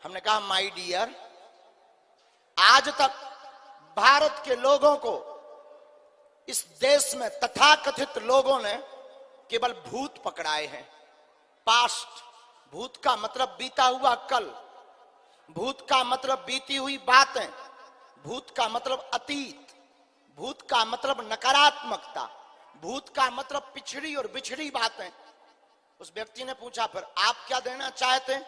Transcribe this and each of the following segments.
हमने कहा my dear, आज तक भारत के लोगों को, इस देश में तथाकथित लोगों ने केवल भूत पकड़ाए हैं। पास्ट, भूत का मतलब बीता हुआ कल, भूत का मतलब बीती हुई बातें, भूत का मतलब अतीत, भूत का मतलब नकारात्मकता, भूत का मतलब पिछड़ी और बिछड़ी बातें। उस व्यक्ति ने पूछा फिर आप क्या देना चाहते हैं?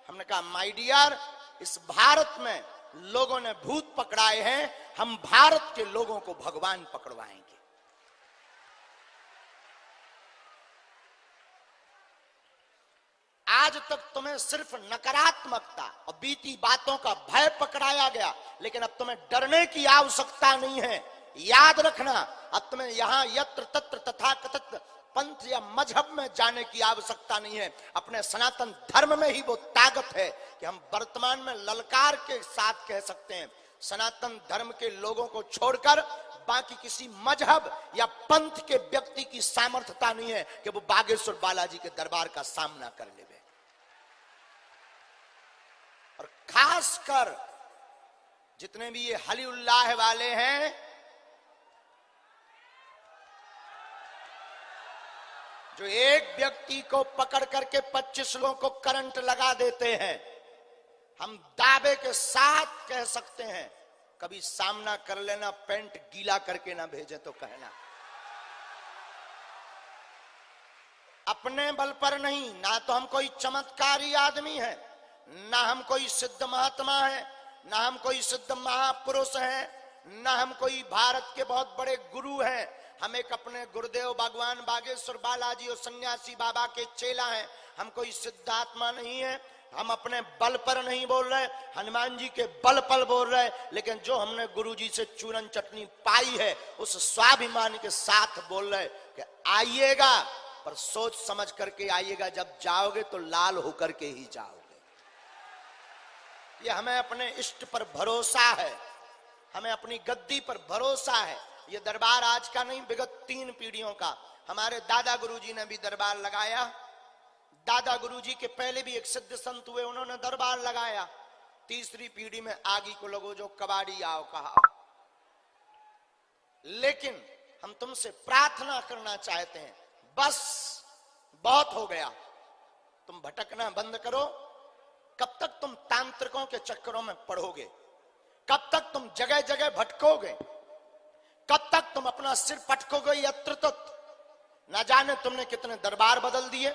हमने कहा माय डियर, इस भारत में लोगों ने भूत पकड़ाए हैं, हम भारत के लोगों को भगवान पकड़वाएंगे। आज तक तुम्हें सिर्फ नकारात्मकता और बीती बातों का भय पकड़ाया गया, लेकिन अब तुम्हें डरने की आवश्यकता नहीं है। याद रखना, अब तुम्हें यहां यत्र तत्र तथाकथित पंथ या मजहब में जाने की आवश्यकता नहीं है। अपने सनातन धर्म में ही वो ताकत है कि हम वर्तमान में ललकार के साथ कह सकते हैं, सनातन धर्म के लोगों को छोड़कर बाकी किसी मजहब या पंथ के व्यक्ति की सामर्थ्यता नहीं है कि वो बागेश्वर बालाजी के दरबार का सामना कर ले। और खासकर जितने भी ये हली उल्लाह वाले हैं, जो एक व्यक्ति को पकड़ करके 25 लोगों को करंट लगा देते हैं, हम दावे के साथ कह सकते हैं कभी सामना कर लेना, पेंट गीला करके ना भेजे तो कहना। अपने बल पर नहीं, ना तो हम कोई चमत्कारी आदमी है, ना हम कोई सिद्ध महात्मा है, ना हम कोई सिद्ध महापुरुष है, ना हम कोई भारत के बहुत बड़े गुरु हैं। हम एक अपने गुरुदेव भगवान बागेश्वर बालाजी और सन्यासी बाबा के चेला हैं। हम कोई सिद्धात्मा नहीं है, हम अपने बल पर नहीं बोल रहे, हनुमान जी के बल पर बोल रहे, लेकिन जो हमने गुरु जी से चूरन चटनी पाई है उस स्वाभिमान के साथ बोल रहे कि आइएगा, पर सोच समझ करके आइएगा। जब जाओगे तो लाल होकर के ही जाओगे। ये हमें अपने इष्ट पर भरोसा है, हमें अपनी गद्दी पर भरोसा है। ये दरबार आज का नहीं, विगत 3 पीढ़ियों का। हमारे दादा गुरुजी ने भी दरबार लगाया, दादा गुरुजी के पहले भी एक सिद्ध संत हुए, उन्होंने दरबार लगाया। तीसरी पीढ़ी में आगे को लोगों जो कबाड़ी आओ कहा। लेकिन हम तुमसे प्रार्थना करना चाहते हैं, बस बहुत हो गया, तुम भटकना बंद करो। कब तक तुम तांत्रिकों के चक्करों में पढ़ोगे? कब तक तुम जगह जगह भटकोगे? कब तक तुम अपना सिर पटकोगे यत्र तत्र? ना जाने तुमने कितने दरबार बदल दिए,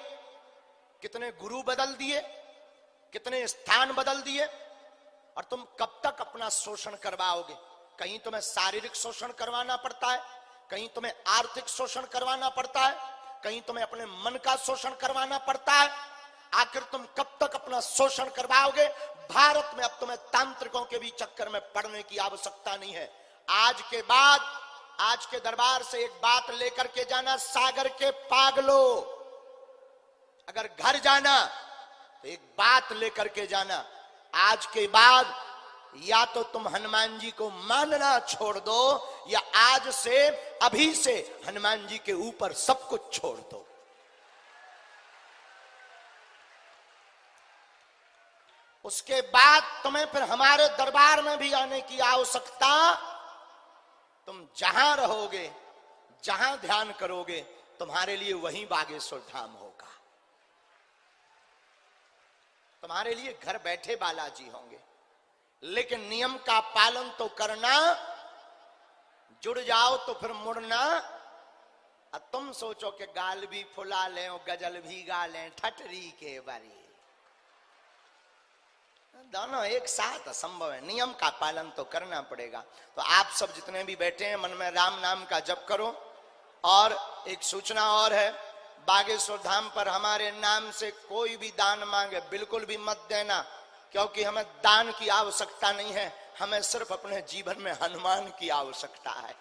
कितने गुरु बदल दिए, कितने स्थान बदल दिए, और तुम कब तक अपना शोषण करवाओगे? कहीं तुम्हें शारीरिक शोषण करवाना पड़ता है, कहीं तुम्हें आर्थिक शोषण करवाना पड़ता है, कहीं तुम्हें अपने मन का शोषण करवाना पड़ता है। आखिर तुम कब तक अपना शोषण करवाओगे? भारत में अब तुम्हें तांत्रिकों के भी चक्कर में पड़ने की आवश्यकता नहीं है। आज के बाद, आज के दरबार से एक बात लेकर के जाना, सागर के पागलो, अगर घर जाना तो एक बात लेकर के जाना, आज के बाद या तो तुम हनुमान जी को मानना छोड़ दो, या आज से, अभी से हनुमान जी के ऊपर सब कुछ छोड़ दो। उसके बाद तुम्हें फिर हमारे दरबार में भी आने की आवश्यकता, तुम जहां रहोगे, जहां ध्यान करोगे, तुम्हारे लिए वहीं बागेश्वर धाम होगा। तुम्हारे लिए घर बैठे बालाजी होंगे, लेकिन नियम का पालन तो करना। जुड़ जाओ तो फिर मुड़ना। अब तुम सोचो कि गाल भी फुला लें और गजल भी गा लें ठटरी के बारी, दोनों एक साथ असंभव है। नियम का पालन तो करना पड़ेगा। तो आप सब जितने भी बैठे हैं, मन में राम नाम का जप करो। और एक सूचना और है, बागेश्वर धाम पर हमारे नाम से कोई भी दान मांगे बिल्कुल भी मत देना, क्योंकि हमें दान की आवश्यकता नहीं है, हमें सिर्फ अपने जीवन में हनुमान की आवश्यकता है।